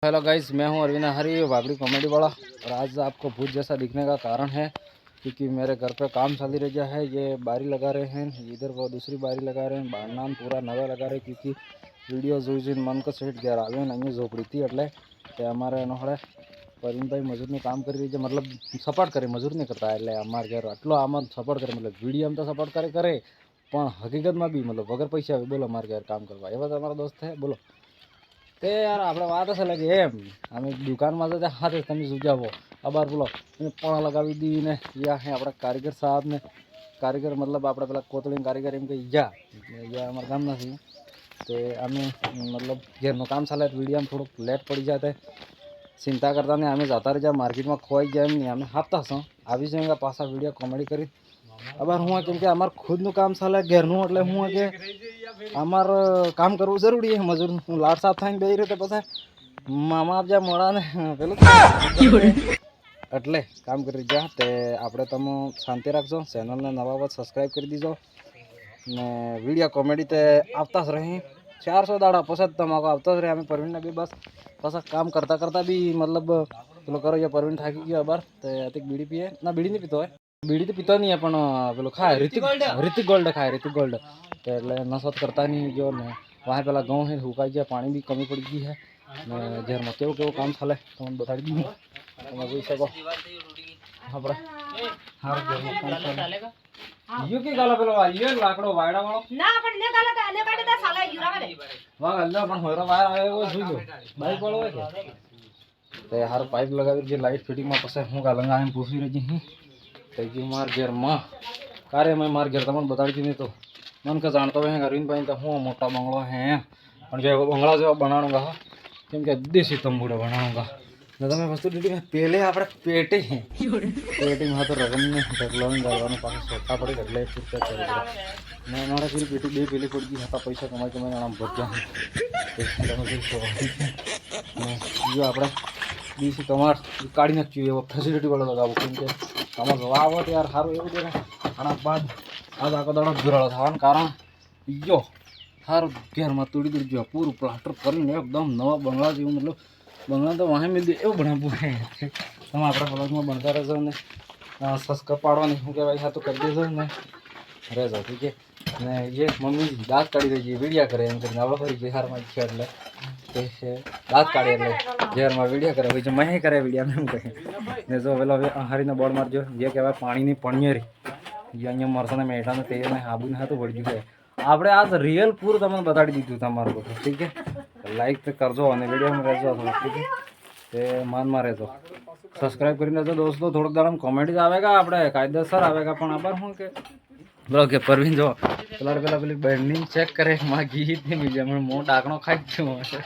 Hello guys, मैं हूं अरविंद हरी, Wagdi comedy वाला। और आज आपको भूत जैसा दिखने का कारण है क्योंकि मेरे घर पे काम चाली रहा है। ये बारी लगा रहे हैं, इधर वो दूसरी बारी लगा रहे हैं, बारनाम पूरा नवा लगा रहे क्योंकि वीडियो जो मन को सेट घेर आवे ने अँ झोपड़ी थी एटले अमारे नोड़े परवीन भाई मजूर में काम कर रही है, मतलब सपोर्ट करे, मजूर नहीं करता एटले अमार घर आटलो आम सपोर्ट करे, मतलब वीडियो में तो सपोर्ट करे करे पण हकीकत में भी मतलब वगर पैसा बोलो अमार घर काम करवा एवं तो अमारा दोस्त है। बोलो ते यार આપણે વાત હશે લાગે એમ અમે દુકાનમાં જતા હાથે તમે સુજાવો અબાર બોલો એને પણ લગાવી દીને યા હે આપણા કારીગર સાહેબ ને કારીગર मतलब આપણે પેલા કોતળીના કારીગર એમ કે યા અમારા ગામના છે તે અમે मतलब ઘેરનું કામ ચાલે વિડીયોમાં થોડુંક લેટ પડી જાય તે चिंता करता नहीं आम जाता रही मार्केट में खोई जाए नहीं आम हापता छो આવી जाएगा पासा वीडियो कॉमेडी करी अबार हूँ केम के अमार खुद काम चाले घेरनु एटले हूँ के अमार काम करવું जरूरी है। मजूर हूँ लाड साफ थईने बेही रहे पाछा मामा आप जा मोड़ा ने पेलू एटले काम करी जा ते आपणे तमे शांति राखजो, चेनल ने नवा बात सब्सक्राइब कर दीजो ने वीडियो कॉमेडी ते आवता ज रही 400 दाड़ा पछा तमाको आवता ज रहे। अमे परवीन ने भी बस पासा काम करता करता भी मतलब पेलो करो ये परवीन थाकी गयो अबार ते अतिक बीड़ी पीए ना बीड़ी नहीं पीतो है, बीड़ी तो पीता नहीं है पण पेलो खाए ऋतिक गोल्ड खाए ऋतिक गोल्ड एटले नशो करता नहीं जो ने वहाँ पेला गाँव है हुकाई गया, पानी भी कमी पड़ गई है ने घर में केव केव काम चले तमने बताड़ी दी તમે જોઈ શકો આપણે હાર ઘરનું કામ ચાલે યો કે ગાલા પેલો વાળ્યો લાકડો વાયડા વાળો ના પણ ને ગાલા આને કાઢી દે સાલા યુરા રે વાહ અલ્લા પણ હોયરો વાયર આવે એવો જોઈ લો બાઈક વાળો હોય કે તે હાર પાઇપ લગાવી જે લાઈટ ફિટિંગ માં પછી હું ગાલંગા એમ પૂછી રહી છી તે જે માર ઘર માં કાર્ય में मार घर तमने बताड़ी दी नहीं तो मन का जानतो है अरविंद भाई तो हूँ मोटा बंगलो है पण जो बंगला जो बनाऊंगा केम के देसी तंबूड़ा बनाऊंगा તમે વસ્તુ દીધી પહેલે આપણે પેટે પેટીમાં તો રગમને ઢગલોને ગાળવાનું પાછું સોટા પડી એટલે પૂરતા કરી દે ને મારા પૂરી પેટી બે પેલી પડી ગઈ હતા પૈસા કમાઈ કમાઈને આમ ભરજા જો આપણે બીસી કમાર કાઢી નાખ્યું એવો ફેસિલિટીવાળો લગાવો કેમ કે તમારે જવા આવો તો યાર સારું એવું છે ને આના બાદ આજ આખો દાડો ધુરાળો થવાનું કારણ જો સારું ઘેરમાં તોડી દીધું પૂરું પ્લાસ્ટર કરીને એકદમ નવા બંગલા જેવું मतलब बंगला तो वहाँ मिल एवं बनावू है તમે આપણા બ્લોગમાં બનતા રહેજો ને સબસ્ક્રાઇબ પાડવા નહીં હું કહેવાય હા તો કરી દેજો ને રહેજો ઠીક છે ને ये मम्मी दांत काढ़ी रही है वीडियो करे एम કરીને આપણે ફરી બિહાર માં છે એટલે તે દાંત કાઢે એટલે ઘેર માં વીડિયો કરે હોય છે મેં કરે વીડિયો એમ કહે ને જો વેલો હરીને બોર્ડ મારજો જે કહેવાય પાણીની પણિયરી જે અહીંયા મરસાના મેઠાને તે ને હાબુને હાથું પડી ગયું છે આપણે આજ રિયલ પૂરું તમને બતાડી દીધું તમારું બધું ઠીક છે। लाइक तो करजो और वीडियो में रहजो ठीक है ते मान में रहजो सब्सक्राइब कर दो दोस्तों। थोड़ा दाड़ा कॉमेडी आएगा अपने कायदेसर आएगा पण आबार हूँ के बोलो के परवीन जो पेला पेला पेली बेंडिंग चेक करे माँ गीत नहीं मिल जाए मो डाकणो खाई गयो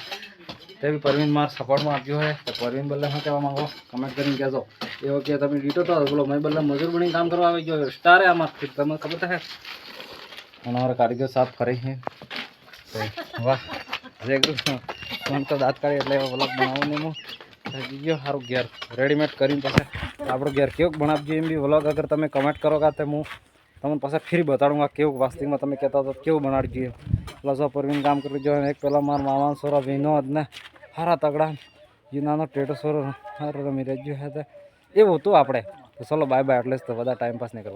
ते भी परवीन मार सपोर्ट में आप्यो है तो परवीन बल्ले शू कहवा मांगो कमेंट कर कहजो एवं कि तब डीटो तो बोलो मैं बल्ले मजूर बनी काम करवा गयो स्टार है आम तमें खबर है हमारा कारीगर साफ करे हैं वाह मन तो दाँत काढ़ी एट व्लॉग बनाने में गयो सारू घेर रेडीमेड कर आप घेर केव बनावजो एम भी व्लॉग अगर तमें कमेंट करोगा तो हूँ तमने पास फ्री बताऊँगा केव वास्तविक में तमें कहता तो केव बनाड़िए प्लस परवीन काम कर जो एक पेला मार मामा सोरा विनोद ने हारा तगड़ा ये नानो टेटो सोरो रमी रहो है तो एवं तो आपणे तो चलो बाय बाय एटले तो बधा टाइम पास नहीं करवा।